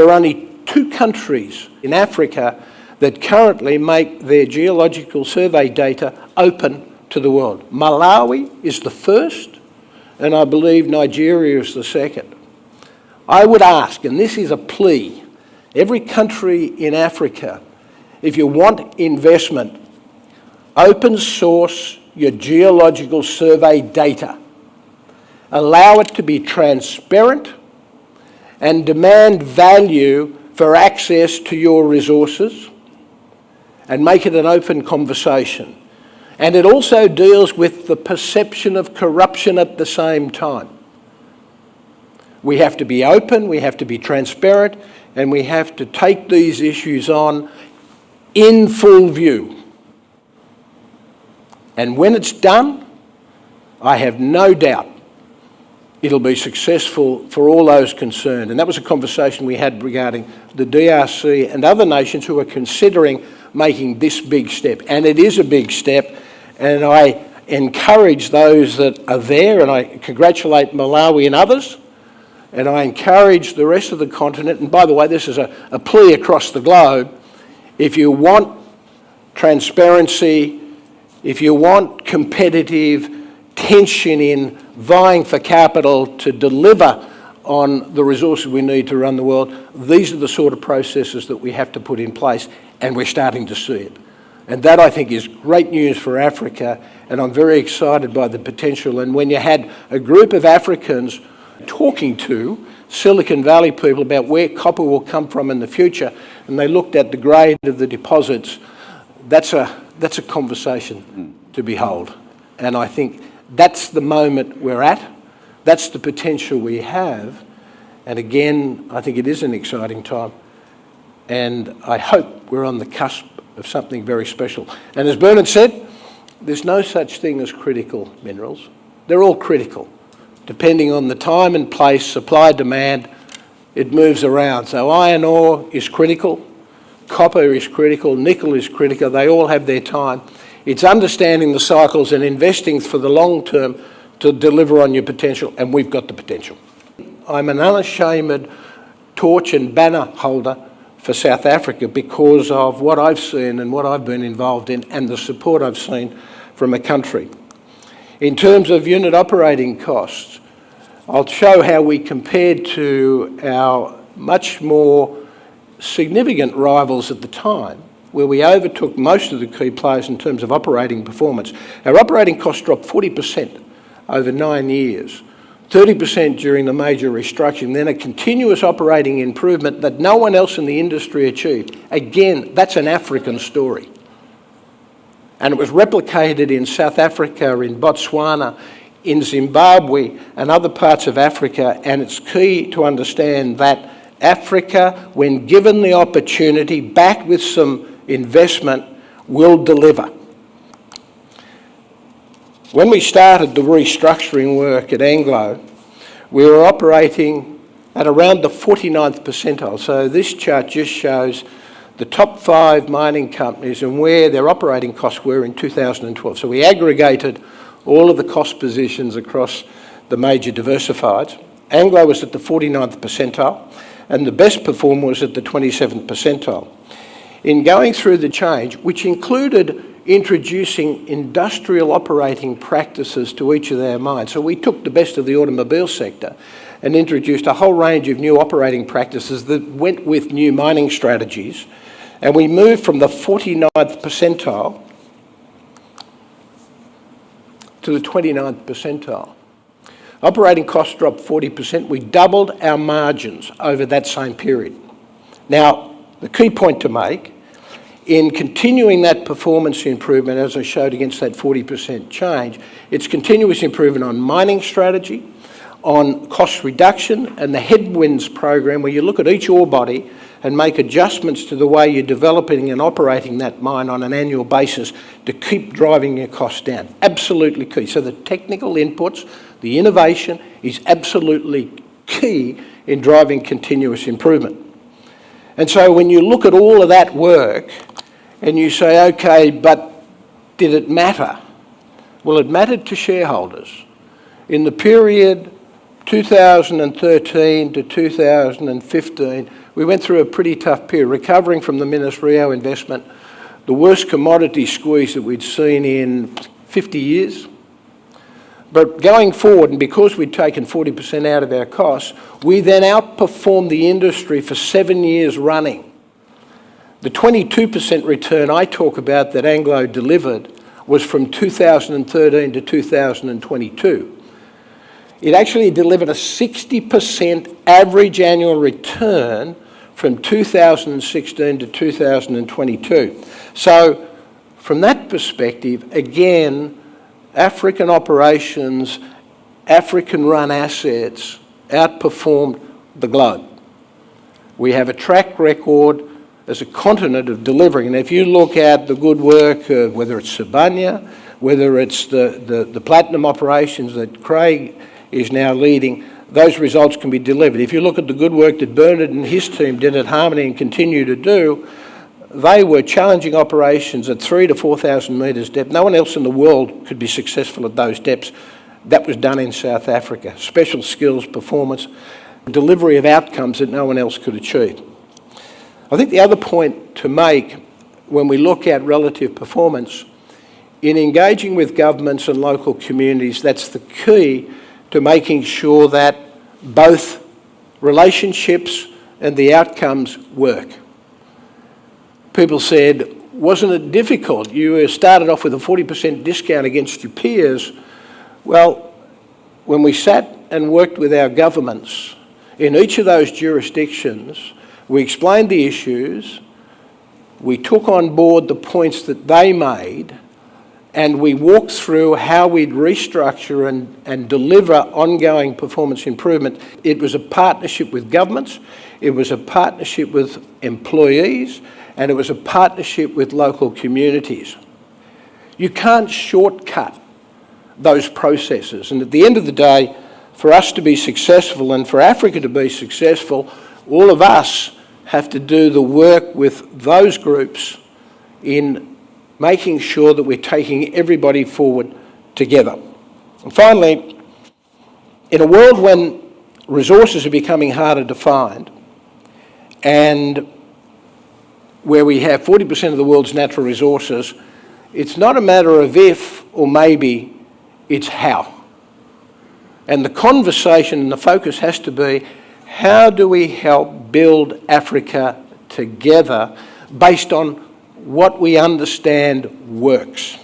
There are only 2 countries in Africa that currently make their geological survey data open to the world. Malawi is the first, and I believe Nigeria is the second. I would ask, and this is a plea, every country in Africa, if you want investment, open source your geological survey data. Allow it to be transparent and demand value for access to your resources and make it an open conversation. And it also deals with the perception of corruption at the same time. We have to be open, we have to be transparent, and we have to take these issues on in full view. And when it's done, I have no doubt it'll be successful for all those concerned. And that was a conversation we had regarding the DRC and other nations who are considering making this big step. And it is a big step, and I encourage those that are there, and I congratulate Malawi and others, and I encourage the rest of the continent, and by the way, this is a plea across the globe. If you want transparency, if you want competitive tension in vying for capital to deliver on the resources we need to run the world, these are the sort of processes that we have to put in place, and we're starting to see it. And that, I think, is great news for Africa, and I'm very excited by the potential. And when you had a group of Africans talking to Silicon Valley people about where copper will come from in the future, and they looked at the grade of the deposits, that's a conversation to behold. And I think that's the moment we're at. That's the potential we have. And again, I think it is an exciting time. And I hope we're on the cusp of something very special. And as Bernard said, there's no such thing as critical minerals. They're all critical. Depending on the time and place, supply, demand, it moves around. So iron ore is critical, copper is critical, nickel is critical. They all have their time. It's understanding the cycles and investing for the long term to deliver on your potential, and we've got the potential. I'm an unashamed torch and banner holder for South Africa because of what I've seen and what I've been involved in and the support I've seen from a country. In terms of unit operating costs, I'll show how we compared to our much more significant rivals at the time, where we overtook most of the key players in terms of operating performance. Our operating costs dropped 40% over 9 years, 30% during the major restructuring, then a continuous operating improvement that no one else in the industry achieved. Again, that's an African story. And it was replicated in South Africa, in Botswana, in Zimbabwe and other parts of Africa, and it's key to understand that Africa, when given the opportunity, backed with some investment, will deliver. When we started the restructuring work at Anglo, we were operating at around the 49th percentile. So this chart just shows the top 5 mining companies and where their operating costs were in 2012. So we aggregated all of the cost positions across the major diversifieds. Anglo was at the 49th percentile, and the best performer was at the 27th percentile. In going through the change, which included introducing industrial operating practices to each of their mines. So we took the best of the automobile sector and introduced a whole range of new operating practices that went with new mining strategies. And we moved from the 49th percentile to the 29th percentile. Operating costs dropped 40%. We doubled our margins over that same period. Now, the key point to make, in continuing that performance improvement, as I showed against that 40% change, it's continuous improvement on mining strategy, on cost reduction, and the headwinds program, where you look at each ore body and make adjustments to the way you're developing and operating that mine on an annual basis to keep driving your costs down. Absolutely key. So the technical inputs, the innovation is absolutely key in driving continuous improvement. And so when you look at all of that work and you say, okay, but did it matter? Well, it mattered to shareholders. In the period 2013 to 2015, we went through a pretty tough period, recovering from the Minas Rio investment, the worst commodity squeeze that we'd seen in 50 years. But going forward, and because we'd taken 40% out of our costs, we then outperformed the industry for 7 years running. The 22% return I talk about that Anglo delivered was from 2013 to 2022. It actually delivered a 60% average annual return from 2016 to 2022. So from that perspective, again, African operations, African-run assets outperformed the globe. We have a track record as a continent of delivering. And if you look at the good work, whether it's Sibanye, whether it's the platinum operations that Craig is now leading, those results can be delivered. If you look at the good work that Bernard and his team did at Harmony and continue to do, they were challenging operations at 3,000 to 4,000 metres depth. No one else in the world could be successful at those depths. That was done in South Africa. Special skills, performance, delivery of outcomes that no one else could achieve. I think the other point to make when we look at relative performance, in engaging with governments and local communities, that's the key to making sure that both relationships and the outcomes work. People said, wasn't it difficult? You started off with a 40% discount against your peers. Well, when we sat and worked with our governments in each of those jurisdictions, we explained the issues, we took on board the points that they made, and we walked through how we'd restructure and deliver ongoing performance improvement. It was a partnership with governments, it was a partnership with employees, and it was a partnership with local communities. You can't shortcut those processes. And at the end of the day, for us to be successful and for Africa to be successful, all of us have to do the work with those groups in making sure that we're taking everybody forward together. And finally, in a world when resources are becoming harder to find and where we have 40% of the world's natural resources, it's not a matter of if or maybe, it's how. And the conversation and the focus has to be, how do we help build Africa together based on what we understand works?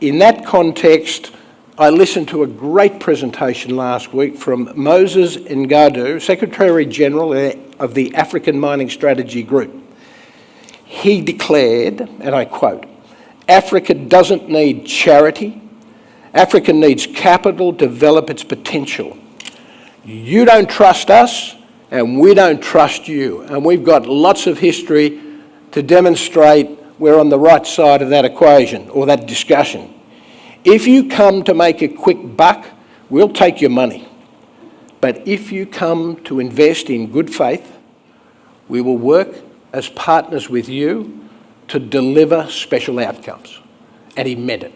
In that context, I listened to a great presentation last week from Moses Ngadu, Secretary General of the African Mining Strategy Group. He declared, and I quote, "Africa doesn't need charity. Africa needs capital to develop its potential. You don't trust us, and we don't trust you." And we've got lots of history to demonstrate we're on the right side of that equation or that discussion. If you come to make a quick buck, we'll take your money. But if you come to invest in good faith, we will work as partners with you to deliver special outcomes. And he meant it.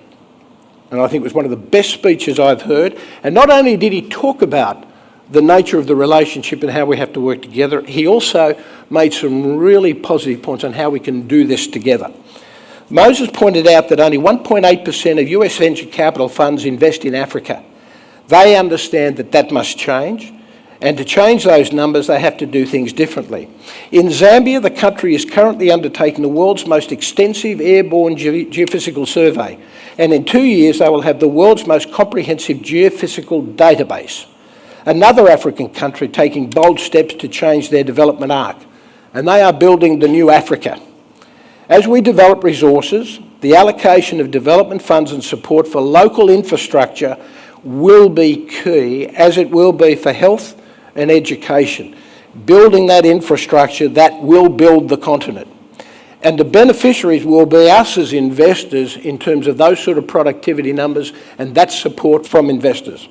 And I think it was one of the best speeches I've heard. And not only did he talk about the nature of the relationship and how we have to work together, he also made some really positive points on how we can do this together. Moses pointed out that only 1.8% of US venture capital funds invest in Africa. They understand that that must change, and to change those numbers, they have to do things differently. In Zambia, the country is currently undertaking the world's most extensive airborne geophysical survey, and in 2 years, they will have the world's most comprehensive geophysical database. Another African country taking bold steps to change their development arc, and they are building the new Africa. As we develop resources, the allocation of development funds and support for local infrastructure will be key, as it will be for health and education. Building that infrastructure, that will build the continent. And the beneficiaries will be us as investors in terms of those sort of productivity numbers and that support from investors.